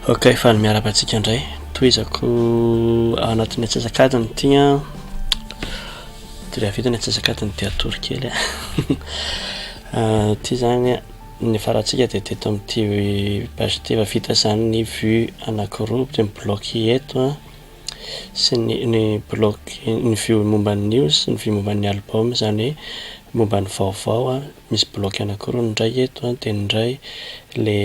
Ok, fa ny miarabantsika indray toizako ao anatin'ny atsasakadiny tia de rehefa vita ny atsasakadiny dia atory kely ty zany ny farantsika de teto amin'ity page ty efa vita zany ny vue anankiroa de mibloky eto sy ny bloky ny vue momba ny news ny vue momba ny album zany momba ny vaovao misy bloky anankiroa ny ndray eto de ny ndray le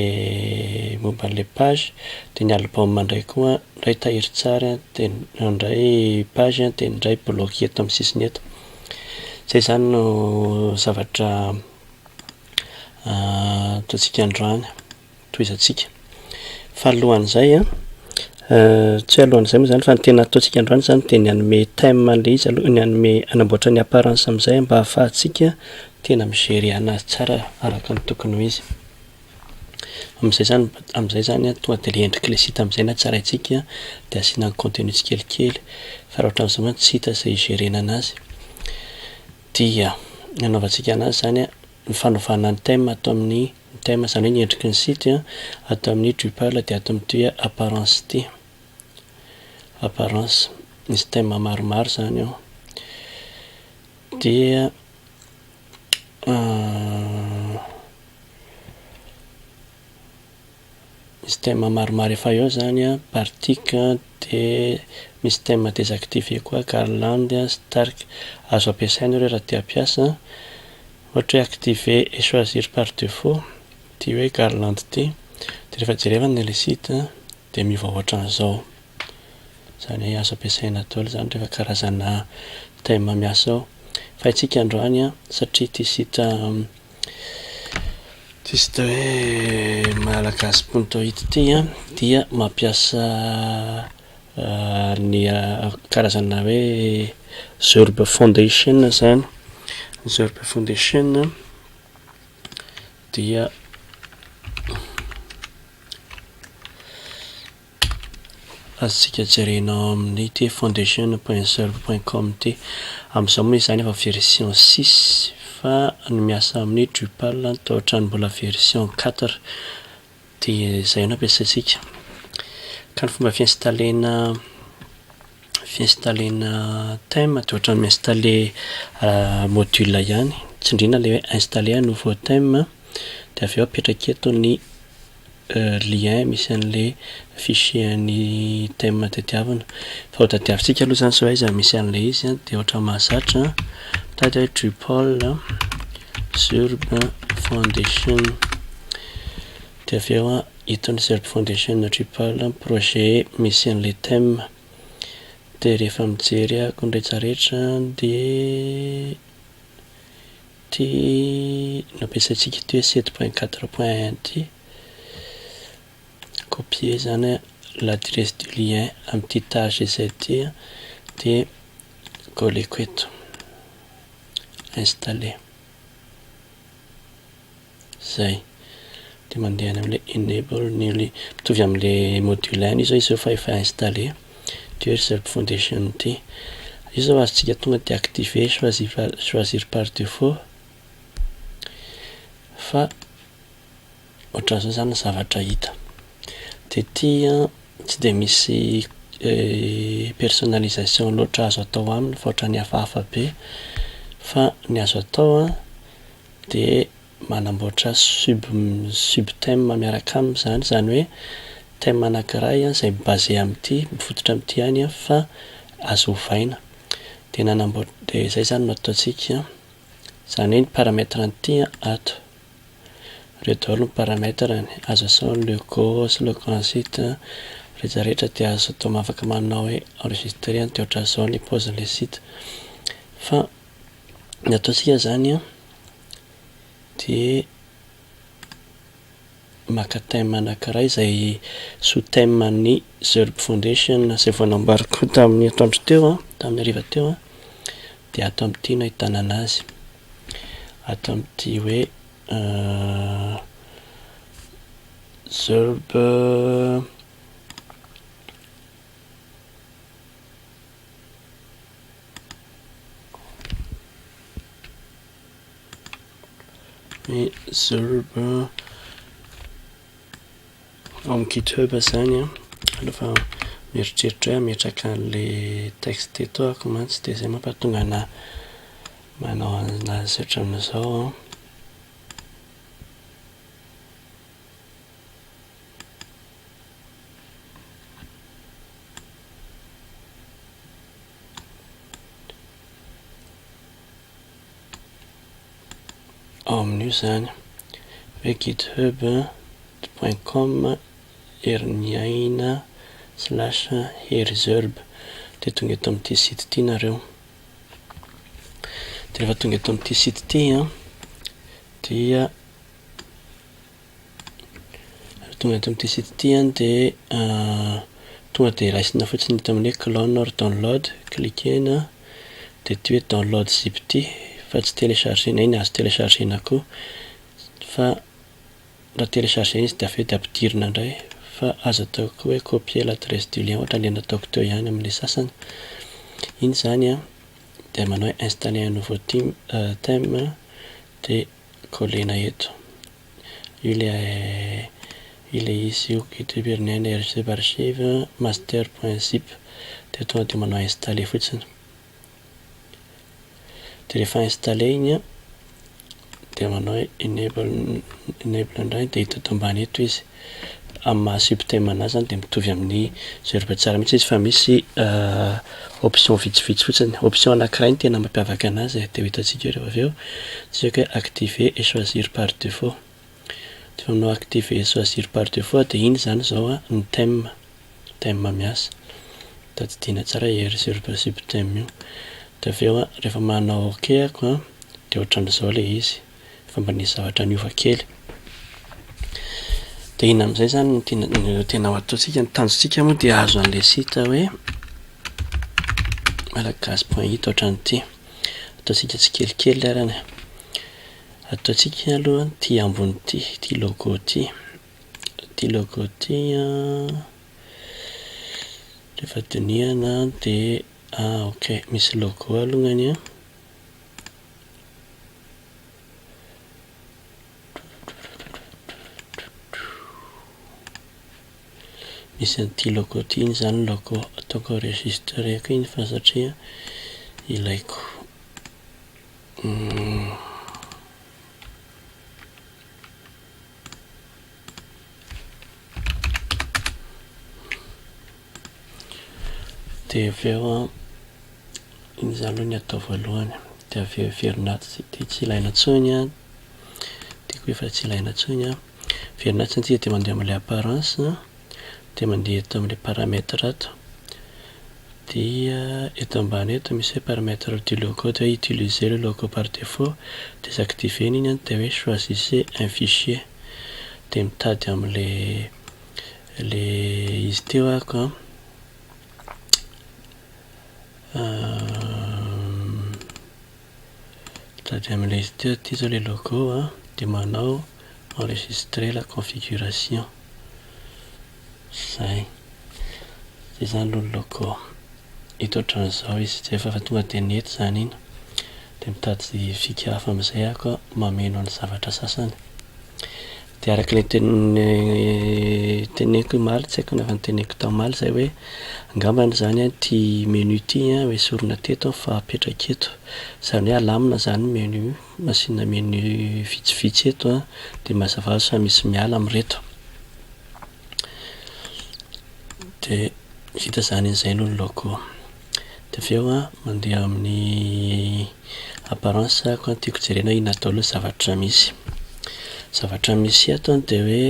momba le page de ny album ndray koa ndray tahiry tsara de ndray page de ndray bloky eto amin'ny sisiny eto zay zany no zavatra ataontsika androany toizantsika fa alohan'izay tsy alohan'izay moa zany fa ny tena ataontsika androany zany de ny anome thème le izy aloha ny anome anamboatra ny apparence amin'izay mba ahafahantsika tena migerer anazy tsara araka ny tokony ho izy am'izay zany tonga de le endriky le site am'izay na tsaraintsika de asiana ny contenu tsikelikely fa raha ohatran'izao moa tsy hita zay igerena anazy dia ny anaovantsika anazy zany ny fanaovana ny thème atao amin'ny thème zany hoe ny endriky ny site atao amin'ny Drupal de atao amin'ity apparence ity apparence misy thème maromaro zany ao dia misy thème maromaro efa eo zany partique de misy thème désactivé koa garland stark azo ampiasaina ireo raha te hampiasa ohatra hoe activer et choisir par défaut ty hoe garland ty de rehefa jerevana le site de miova ohatran'izao zany hoe azo ampiasaina daholo zany rehefa karazana thème miasa ao fa itsika androany satria ty site hoe malagasy.it ty dia mampiasa ny karazana hoe Zurb Foundation zany Zurb Foundation dia azontsika jerenao amin'ny ty foundation.zurb.com ty amin'izao moa izy zany efa version 6 fa ny miasa amin'ny Drupal toa ohatrany mbola version 4 dia zay no ampiasaintsika ka ny fomba fiinstalena thème de ohatrany miinstaller module ihany tsindrina le hoe installer un nouveau thème de avy eo apetraka eto ny lien misy an'le fichier ny thème tadiavina fa ho tadiavintsika aloha zany zao aiza misy an'le izy de ohatra mahazatra mitady hoe Drupal Zurb Foundation de avy eo hitony Zurb Foundation Drupal projet misy an'le thème de rehefa mijery akony rehetrarehetra de ty nampiasaintsika ty hoe 7.4.1 ty copier zany l'adresse du lien amin'ity page izay ty de koleko eto installer zay de mandeha any amin'le enable newly mitovy amin'le module any izy zao fa efa installé de Zurb Foundation ty io zao azontsika tonga de activer choisir par défaut fa ohatran'izao zany zavatra hita de ty tsy de misy personnalisation loatra azo atao aminy fa ohatrany hafahafa be fa ny azo atao de manamboatra sub thème miaraka aminy zany hoe thème anankiray zay basé amin'ity mifototra amin'ity any fa azo ovaina de nanamboatra de zay zany no ataontsika zany hoe ny paramètre an'ity ato ireo daholo ny paramètre azo asao logo slogan site rehetrarehetra de azo atao afaka manao hoe enregistrer de ohatran'izao ny paozin'le site fa ny ataontsika zany de maka thème anankiray zay sous thème ny Zurb Foundation zay vao namboariko tamin'ny atoandro teo tamin'ny hariva teo de ato amin'ity no ahitana anazy ato amin'ity hoe Zurb Zurb ao amin'ny GitHub zany a alofa mieritreritra hoe ametraka an'le texte teto ako mantsy de zay mampatonga ana manao anazy hatram'izao a. Ao amin'io zany hoe github.com herniaina/herzerb de tonga eto amin'ity site ity nareo. De rehefa tonga eto amin'ity site ity a dia tonga eto amin'ity site ity a de tonga de raisina fotsiny hita amin'ny hoe clone or download, cliquena de ty hoe download zip ity fa tsy téléchargena iny azo téléchargena koa fa raha télécharger izy de aveo de ampidirina indray fa azo atao koa hoe copier l'adresse du lien ohatra le nataoko teo ihany amin'le sasany. Iny zany a de manao hoe installer un nouveau thème de collena eto io le izy io GitHub herniaina herzerb archive master.zip de tonga de manao installer fotsiny. De rehefa installer iny a de manao hoe enable indray de hita eto ambany eto izy amin'ny maha subthème anazy zany de mitovy amin'ny zerb tsara mihitsy izy fa misy option vitsivitsy fotsiny. Option anankiray ny tena mampiavaka anazy de ho hitantsika eo rehefa aveo tsika hoe activer et choisir par défaut de fa aminao activer et choisir par défaut de iny zany zao a ny thème miasa tadidina tsara herzerb subthème io de aveo a rehefa manao ok ako a de ohatran'izao le izy fa mba nisy zavatra niova kely de iny am'izay zany no tena ho ataontsika ny tanjontsika moa de azo an'le site hoe malagasy.it ohatran'ity ataontsika tsikelikely arany ataontsika aloha ty ambony ty logo ty a rehefa dinihana de ok misy logo alongany a misy an'ity logo ty iny zany logo ataoko enregistreko iny fa satria ilaiko de aveo a iny zany aloha ny atao voalohany de aveo everinaty ty tsy ilaina intsony a ty koa efa tsy ilaina intsony a everinaty satria de mandeha amin'le apparence de mandeha eto amin'le paramètre ato dia eto ambany eto misy hoe paramètre du logo de hoe utiliser le logo par défaut désactivena iny a de hoe choisissez un fichier de mitady amin'le izy teo ako mitady amin'le izy teo ty zao le logo a de manao enregistrer la configuration zay zany aloha ny logo hita ohatran'izao izy zay fa tonga de nety zany iny de mitady fika hafa am'izay ako mameno ny zavatra sasany de arak'le teneniko maly tsy haiko nefa nyteneniko tamaly zay hoe angambany zany a ty menu ty a hoe sorina teto fa apetraka eto zany hoe alamina zany menu masina menu vitsivitsy eto a de mazava fa misy miala am'reto de vita zany in'izay aloha ny logo de aveo a mandeha amin'ny apparence ako a tiako jerena ino atao aloha zavatra misy ato de hoe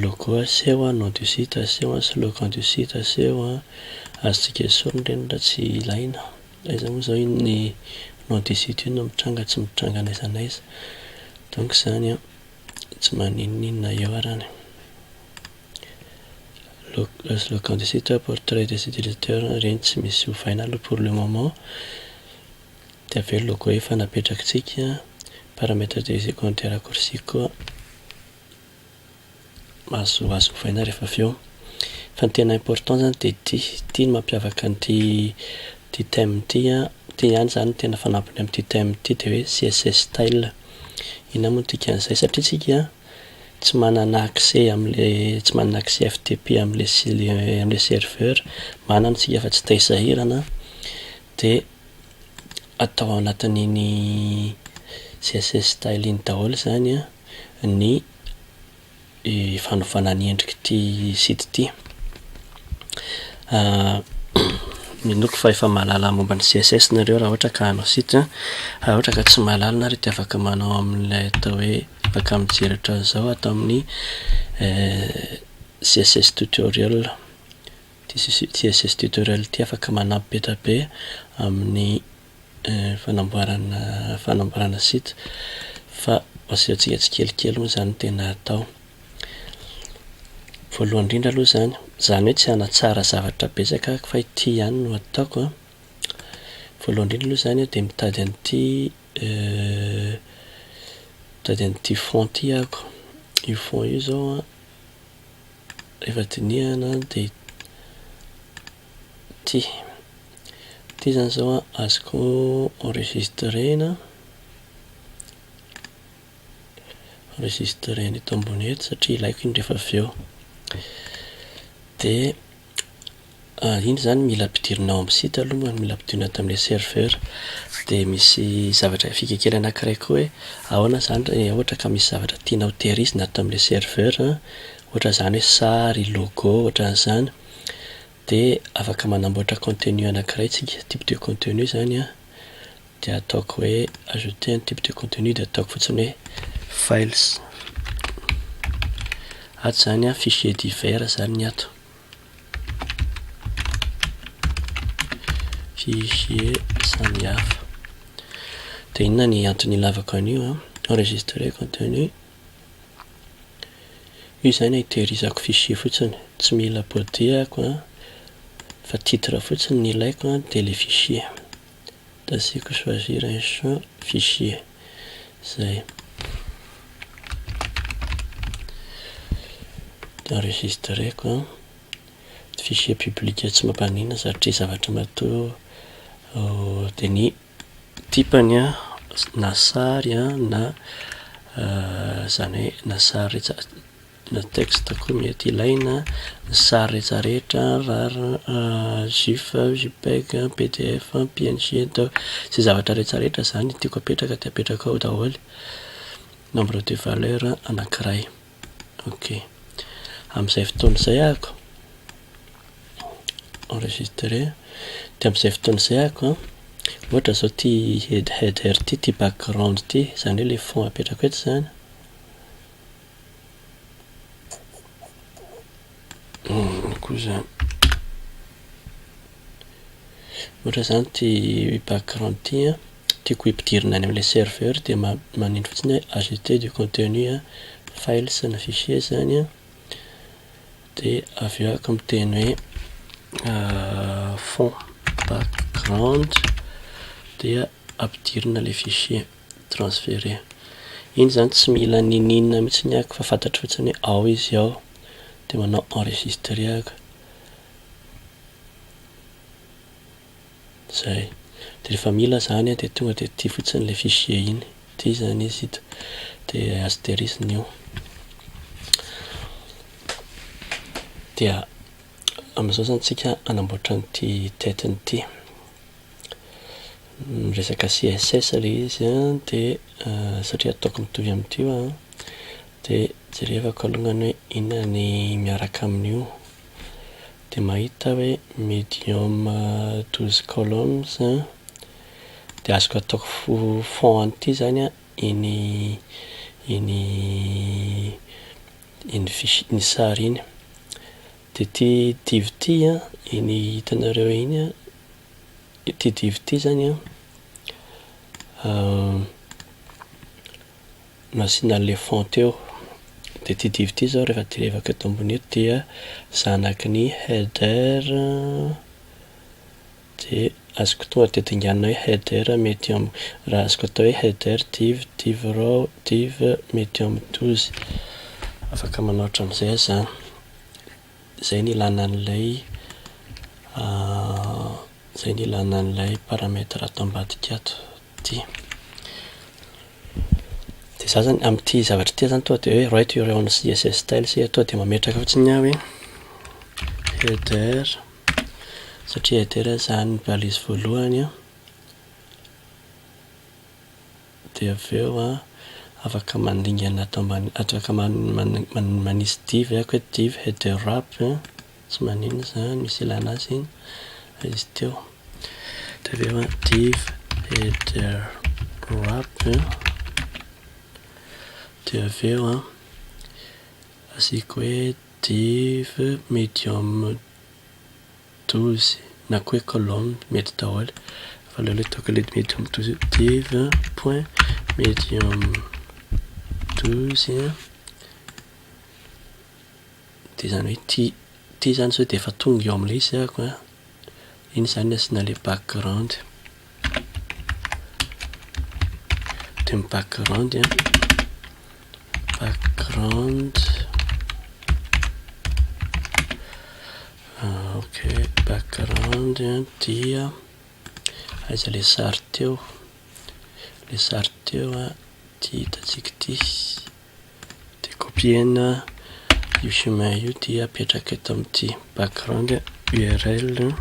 logo aseo a nom du site aseo a slogan du site aseo a azontsika esorina reny raha tsy ilaina aiza moa zao iny ny nom du site io no mitranga tsy mitranga n'aiza n'aiza donc zany a tsy maninona eo arany slogan du site portrait des utilisateurs reny tsy misy ovaina aloha pour le moment de aveo logo efa napetrakitsika paramètre des secondaires raccourcis koa azo ovaina rehefa aveo fa ny tena important zany de ty no mampiavaka an'ty thème ty a ty ihany zany tena fanampiny amin'ty thème ty de hoe CSS style ina moa tikan'izay satria tsika tsy manana accès am'le tsy manana accès FTP am'le serveur manana tsika fa tsy taisahirana de atao anatin'iny CSS style iny daholo zany a ny fanovana ny endriky ty site ty. Minoiko fa efa mahalala momba ny CSS nareo raha ohatra ka hanao site raha ohatra ka tsy mahalala nareo de afaka manao amin'ilay atao hoe afaka mijery ohatran'izao atao amin'ny CSS tutorial CSS tutorial ty afaka manampy be da be amin'ny fanamboarana site fa aserintsika tsikelikely moa zany tena atao. Voalohany indrindra aloha zany hoe tsy hanatsara zavatra betsaka fa ity ihany no ataoko a. Voalohany indrindra aloha zany de mitady an'ity fond ty ahako. Io fond io zao a rehefa dinihana de ty zany zao a azoko enregistrena eto ambony eto satria ilaiko iny rehefa avy eo de iny zany mila ampidirinao amin'ny site aloha mila ampidirina ato amin'le serveur de misy zavatra fikekely anankiray koa hoe ahoana zany ohatra ka misy zavatra tianao tehirizina ato amin'le serveur ohatra zany hoe sary, logo ohatran'izany de afaka manamboatra contenu anankiray tsika type de contenu zany a de ataoko hoe ajouter un type de contenu de ataoko fotsiny hoe files ato zany a fichier divers zany ny ato fichier samihafa de inona ny antony ilavako an'io a enregistrer contenu io zany hitehirizako fichier fotsiny tsy mila body ahako a fa titre fotsiny ny ilaiko a de le fichier da asiako choisir un champ fichier zay de enregistreko a fichier public tsy mampanina satria zavatra matoa de ny tipany a na sary a na zany hoe na sary na texte koa mety ilaina ny sary rehetrarehetra GIF, JPEG, PDF, PNG zay zavatra rehetrarehetra zany tiako apetraka de apetraka ao daholo nombre de valeur anankiray. Ok am'izay fotoan'izay ahako enregistrer de am'izay fotoan'izay ahako ohatra zao ty header ty background ty zany hoe le fond apetrako eto zany koa zany ohatra zany ty background ty a tiako hipidirina any am'le serveur de manindro fotsiny hoe ajouter du contenu a files na fichier zany a de avy eo ako miteny hoe fond background dia ampidirina le fichier transférer iny zany tsy mila ninina mihitsy ny ahako fa fantatro fotsiny hoe ao izy ao de manao enregistrer ahako zay de rehefa mila zany de tonga de ty fotsiny le fichier iny ty zany izy ito de asteriskiny io dia am'izao zany tsika anamboatra n'ity tetiny ity resaka CSS le izy a de satria ataoko mitovy am'ty io a de jerevako alongany hoe inona ny miaraka amin'io de mahita hoe medium 12 columns de azoko ataoko fond an'ity zany a iny sary iny de ty div ty a iny hitanareo iny a ty div ty zany a nasina le fond teo de ty div ty zao rehefa direvako eto ambony eto dia zanaky ny header de azoko tonga de dinganina hoe header medium raha azoko atao hoe header div row div medium 12 afaka manao ohatran'izay zany zay ny ilana an'ilay paramètre ato ambadika ato ty de de za zany am'ty zavatra tia zany toa de hoe right your own CSS style sy atoa de mametraka fotsiny a hoe header satria header zany balise voalohany a de aveo a afaka mandingana atao ambany afaka manisy div ako hoe div header wrap tsy manino zany misy ilana azy iny izy teo de aveo a div header wrap de aveo a asiko hoe div medium 12 na koa hoe colonne mety daholo fa le ataoko le medium 12 div point medium 12 de zany hoe ty zany sao de efa tonga eo am'le izy ako a iny zany asiana le background de my background ok background dia aiza le sary teo a ty hitatsika ty de copiena io chemin io dia apetraka eto am'ty background url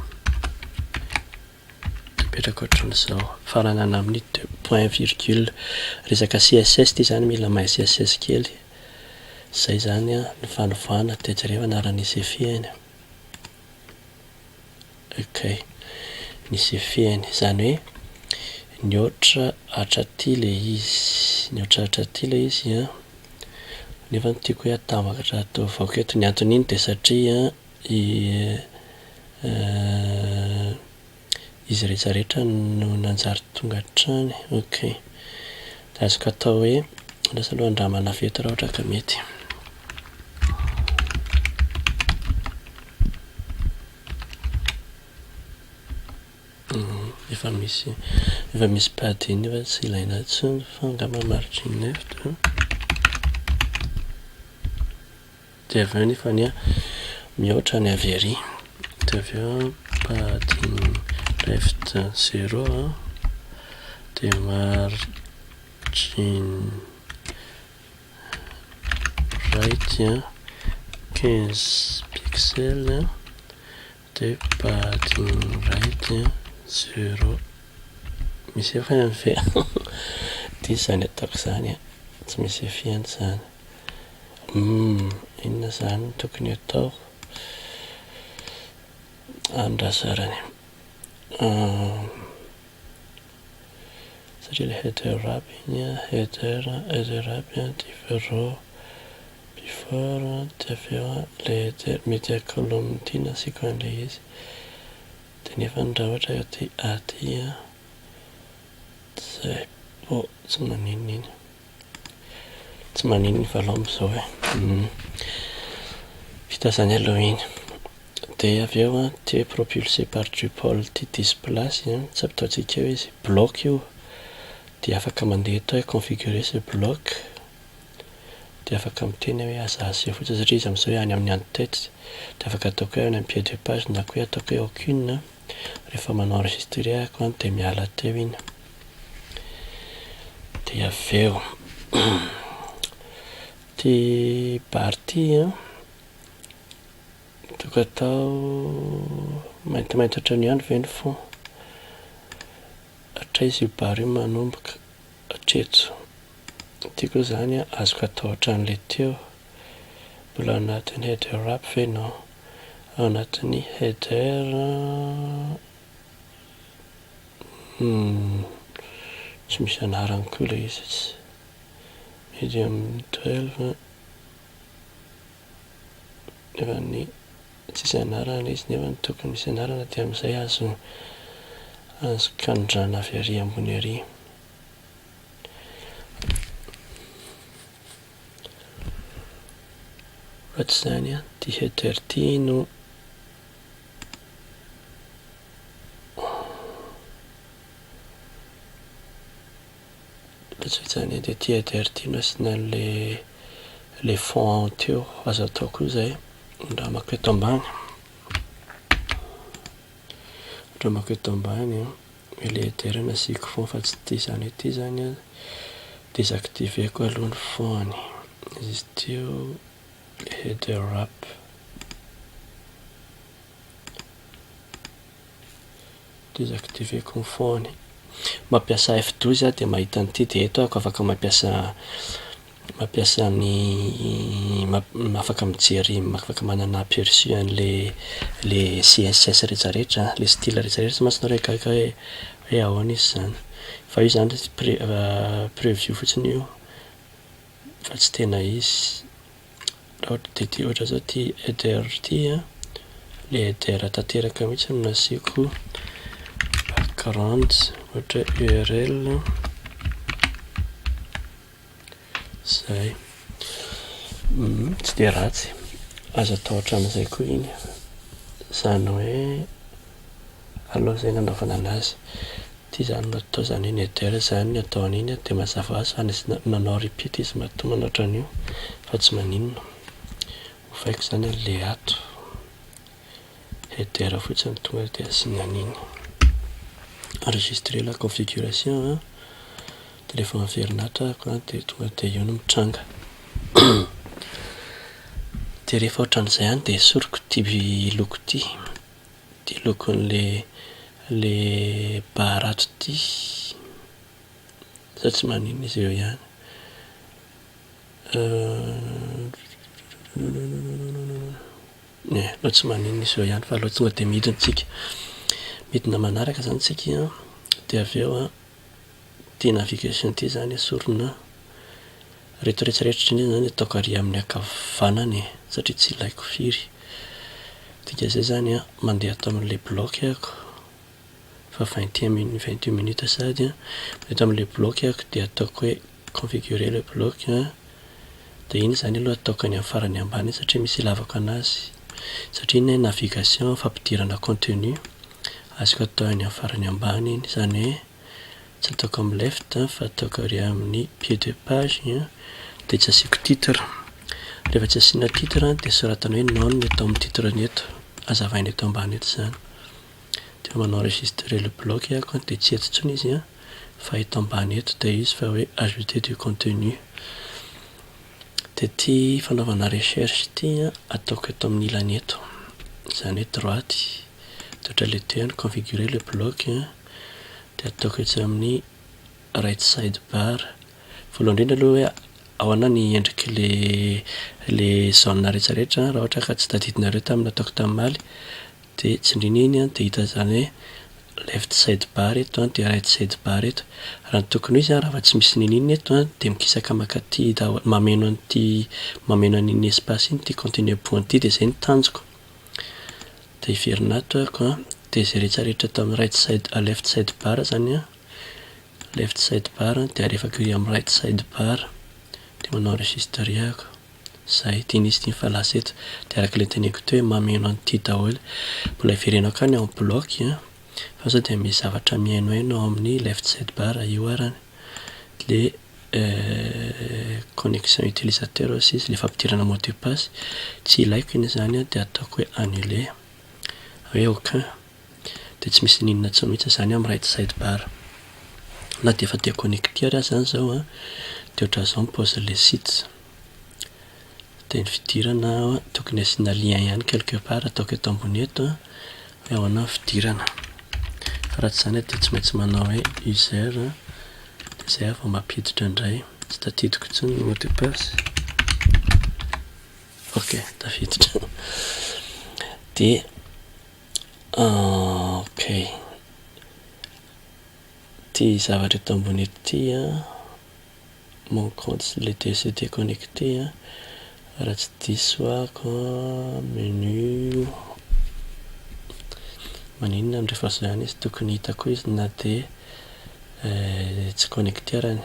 apetraka ohatran'izao faranana amin'ny de point virgule resaka CSS ty zany mila mahay CSS kely zay zany a ny fanovana de jereo anarany isefiany ok nisefiany zany hoe nihoatra hatraty le izy a nefa ny tiako hoe atambatra atao vaoka eto ny antony iny de satria izy rehetrarehetra no nanjary tonga hatrany ok de azoko atao hoe lasa aloha andramana veto raha ohatra ka mety efa misy pady iny efa tsy ilaina tsony fa angamba margin left de aveo nefany a mihoatra ny avy ary de aveo padding left 0 de margin right 15 pixels de padding right 0 misy efa anve ty zany ataoko zany a tsy misy efiany zany inona zany tokony atao andrasarany satria le header wrap iny a header wrap div row before de aveo le header media column ty nasiko an'le izy de nefa ny raha ohatra ty aty zay tsy manininy valoha am'izao vita zany aloha iny de aveo ty propulsé par Drupal ty displace tsy ampitaontsika eo izy bloc io de afaka mandeha tao configurer ce bloc de afaka miteny hoe azazy eo fotsiny satria izy am'izao hoe any amin'ny en-tête de afaka ataoko hoe any amin'ny pied de page na koa ataoko hoe aucune rehefa manao enregistrer ako de miala teo iny de aveo ty party toko atao maintimainty ohatran'io any ve ny fond hatra izy io bar io manomboka hatreto tiako zany azoko atao ohatran'le teo mbola ao anatin'ny header wrap ve non ao anatin'ny header tsy misy anarany koa le izy tsy medium 12 nefa ny tsisy anarana izy nefa ny tokony misy anarana de am'izay azoko anondrana avy ary ambony ary ohatry zany ty header ty no ohatsy hoe zany de ty header ty no asiana le fond teo azo atao koa zay ndramako eto ambany le header nasiko fond fa tsy ty zany ty zany désactiveko aloha ny fony izy teo header up désactiveko ny fony. Mampiasa F12 a de mahita an'ity de eto ako afaka mampiasa ny afaka mijery afaka manana aperçu an'le CSS rehetrarehetra le style rehetrarehetra tsy mahatsy raikaka hoe ahoana izy zany fa io zany preview fotsiny io fa tsy tena izy raha ohatra de ty ohatra zao ty header ty a le header tanteraka mihitsy no nasiako background ohatra URL zay tsy de ratsy azo atao hatram'izay koa iny zany hoe aloha zay nanaovana anazy ty zany no atao zany iny header zany ny atao an'iny de mazava azy fa nanao repeat izy matoa manatra an'io fa tsy maninona ovaiko zany an'le ato header fotsiny tonga de asiana an'iny enregistrer la configuration de rehefa maverinatra ako de tonga de io no mitranga de rehefa ohatran'izay any de esoriko ty loko ty lokon'le barato ty sa tsy maninona izy eo ihany aloha tsy maninona izy eo ihany fa aloha tonga de midina manaraka zany tsika de aveo ty navigation ty zany esorina reto rehetrarehetra iny zany ataoko ary amin'ny ankavanany satria tsy ilaiko firy dika zay zany mandeha atao amin'le bloc ako fa 21 minutes sady eto amin'le bloc ako de ataoko hoe configurer le bloc de iny zany aloha ataoko any amin'ny farany ambany satria misy ilavako anazy satria iny navigation fampidirana contenu azoko atao any amin'ny farany ambany iny zany hoe tsy ataoko amin'ny left fa ataoko ary amin'ny pied de page de tsy asiako titre rehefa tsy asiana titre de soratana hoe non ny atao amin'ny titre ny eto azavaina eto ambany eto zany de manao enregistrer le bloc ako de tsy eto ntsony izy fa eto ambany eto de izy fa hoe ajouter du contenu de ty fanaovana recherche ty ataoko eto amin'ny ilany eto zany hoe droite de ohatra le teo configurer le bloc de ataoko etsy amin'ny right side bar voalohany indrindra aloha hoe ahoana ny endriky le zone rehetrarehetra raha ohatra ka tsy tadidinareo taminy ataoko tamimaly de tsindrina iny de hita zany hoe left side bar eto de right side bar eto raha ny tokony izy raha fa tsy misy ninina eto de mikisaka makaty mameno an'iny espace iny ty continue point ty de zay ny tanjoko de iverina ato ako de zay rehetrarehetra atao amin'ny right side left side bar zany left side bar de arefako amin'ny right side bar de manao enregistrer ako zay tian'izy ty mifalasy eto de araka le teneko teo hoe mameno an'ity daholo mbola iverenao akany en bloc fa sao de misy zavatra mihainohaino ao amin'ny left side bar io arany le connexion utilisateur aussi izy le fampidirana mot de passe tsy ilaiko iny zany de ataoko hoe annuler hoe aucun de tsy misy ninona tsy mihitsy zany amin'ny right side bar na de efa déconnecter aza zany zao de ohatra zao mipose le site de ny fidirana tokony asiana lien ihany quelque part ataoko eto ambony eto hoe ahoana ny fidirana fa raha tsy zany de tsy maintsy manao hoe user de zay vao mampiditra indray tsy tadidiko intsony ny mot de passe ok tafiditra de ok ty zavatra eto ambony eto ty mon compte le s'est déconnecté raha tsy diso ako menu maninona ndrefa zany izy tokony hitako izy na de tsy connecterany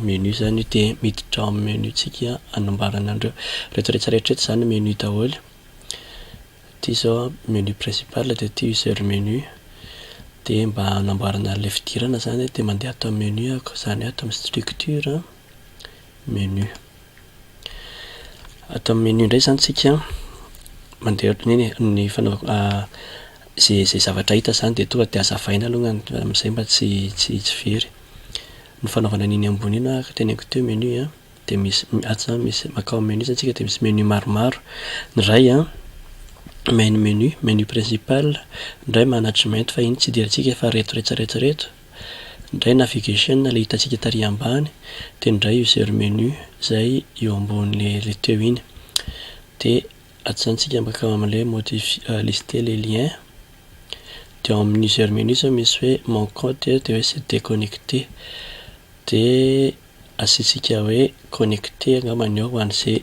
menu zany de miditra ao amin'ny menu tsika anambarana andreo rehetrarehetra zany menu daholo ty zao menu principal de ty user menu de mba anamboarana le fidirana zany de mandeha atao menu ako zany ato amin'ny structure menu atao amin'ny menu indray zany tsika mandeha ohatran'iny ny fanaovako zay zavatra hita zany de tonga de azavaina aloha am'izay mba tsy very ny fanaovana an'iny ambony iny ka teneniko teo menu a de misy misy makao menu antsika de misy menu maromaro. Ny ray a main menu principal, ndray management fa iny tsy idirantsika fa reto rehetrarehetrareto, ndray navigation le hitantsika tary ambany, de ndray user menu zay eo ambony le teo iny, de atsantsika makao am'le lister les liens. De ao amin'ny user menu zao misy hoe mon compte de hoe c'est déconnecté, de asitsika hoe connecté angambany ao ho an'zay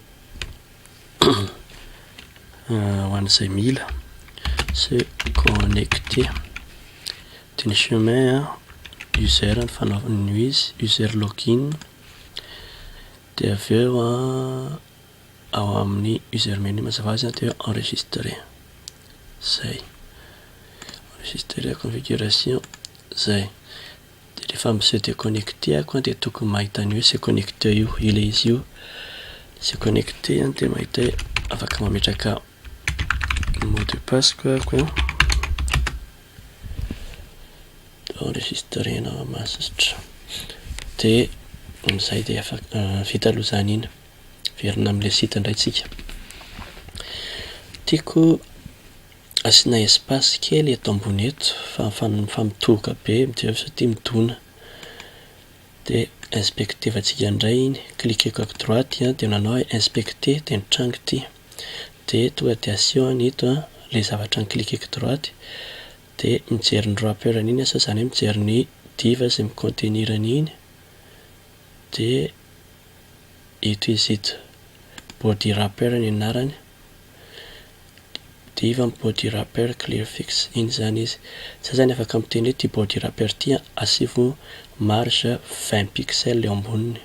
ho an'izay mila se connecté. De ny chemin a user ny fanaovany izy user login, de avy eo a ao amin'ny user menu mazava azy de enregistrer zay, enregistrer configuration zay. De rehefa am'zay déconnecté ako de tokony mahita ny hoe c'est connecté io ile izy io c'est connecté de mahita hoe afaka mametraka mot de passe ko ako enregistrena masitra, de am'zay de afaka vita aloha zany iny, verina am'le site ndray tsika. Tiako asina espace kely eto ambony eto fa mitoka be midira satria midona, de inspectevantsika indray iny, cliqueko à droite de nanao hoe inspecter de nitrango ty, de tonga de asio anito a le zavatra ny cliqueko droite, de mijery ny rappeur an'iny asa zany hoe mijery ny diva zay micontenir an'iny, de ito izy ito body rappeur ny anarany, diva body rappeur clear fix, iny zany izy. Zay zany afaka miteny hoe ty body rappeur ty asivo marge 20 pixels eo amboniny,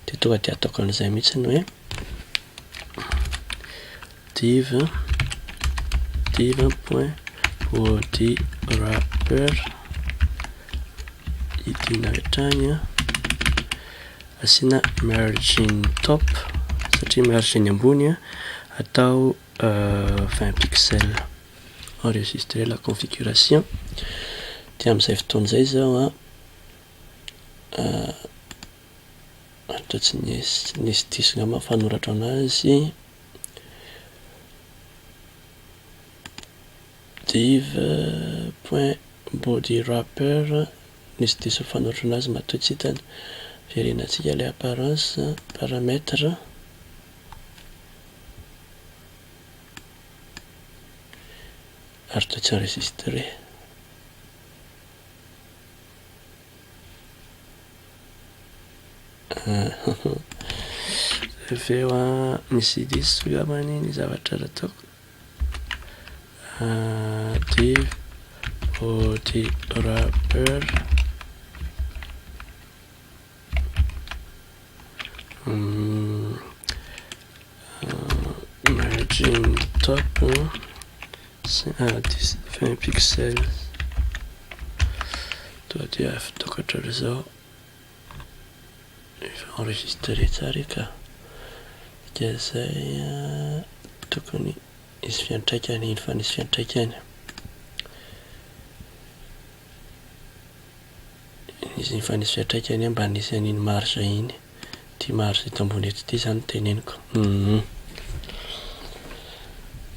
de tonga de ataoko an'izay mihitsy ny hoe diva point body rappeur idina hatrany a, asina margin top satria margin ambony a atao 20 pixels. Enregistrer la configuration. De am'izay fotoana zay zao a ohatra tsy nisy diso ngamba fanoratra anazy, diva point body rappeur nisy diso fanoratra anazy matoa tsy hitany, verenantsika le apparence paramètre ary toa tsy enregistré. Aveo a misy diso ngambany ny zavatra ataoko diva body rappeur margin top 20 pixels, toa dia fitaoko hatrary zao efa enregistré tsara ka ka zay tokony isy fiantraikany iny fa nisy fiantraikany izy fa nisy fiantraikany mba nisy an'iny marge iny, ty marge eto ambony eto ty zany teneniko.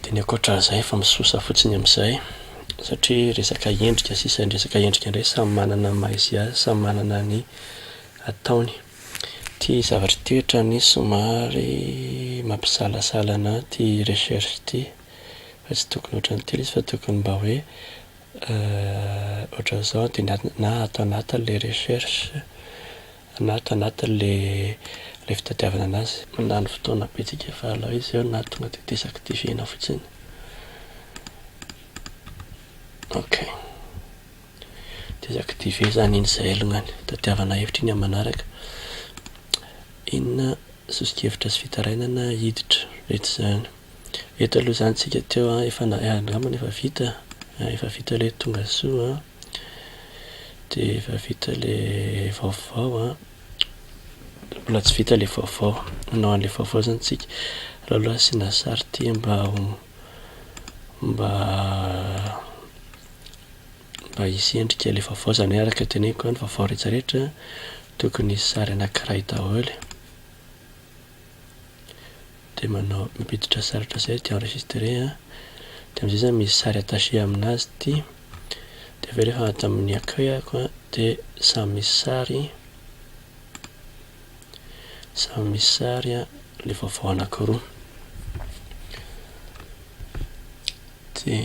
De ny ankoatran'izay fa misosa fotsiny am'izay satria resaka endrika sisa ny resaka endrika indray samy manana maha izy azy, samy manana ny ataony. Ty zavatra ty ohatrany somary mampisalasala ana ty recherche ty fa tsy tokony ohatran'ity izy fa tokony mba hoe ohatran'izao de na atao anatin'le recherche na atao anatin'le fitadiavana anazy, mandany fotoana betsika fa alao izy eo na tonga de désactivena fotsiny. Ok, désactiver zany iny zay alongany, tadiavana hevitra iny manaraka. Inona sosokevitra sy fitarainana hiditra rehetra zany. Eto aloha zany tsika teo efa angambany efa vita le tonga soa de efa vita le vaovao mbola tsy vita le vaovao, manao an'le vaovao zany tsika. Aloha asina sary ty mba hisy endrika le vaovao zany araka teneniko ny vaovao rehetrarehetra tokony isy sary anankiray daholo, dia manao mampiditra sary ohatran'izay dia enregistré a, dia amin'izay zany misy sary attaché aminazy ity, dia avy eo rehefa ato amin'ny accueil-ako a dia samy misy sary a le vaovao anankiroa. Dia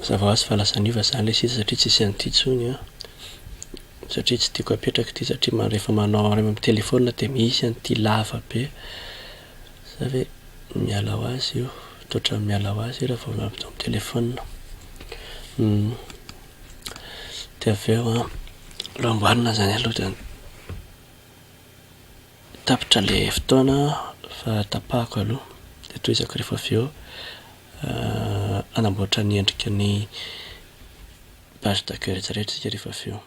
mazava ho azy fa lasa niova zany ilay sisa satria tsisy an'ity intsony a, satria tsy tiako apetraka ity satria rehefa manao amin'ny telefona dia misy an'ity lava be, zay ve miala ho azy io, toetra miala ho azy io raha vao avy amin'ny telefona. Dia avy eo a, raha amboarina zany aloha dia tapitra le fotoana fa tapahako aloha, dia tohizako rehefa avy eo anamboatra ny endriky ny page d'accueil rehetrarehetra isika rehefa avy eo.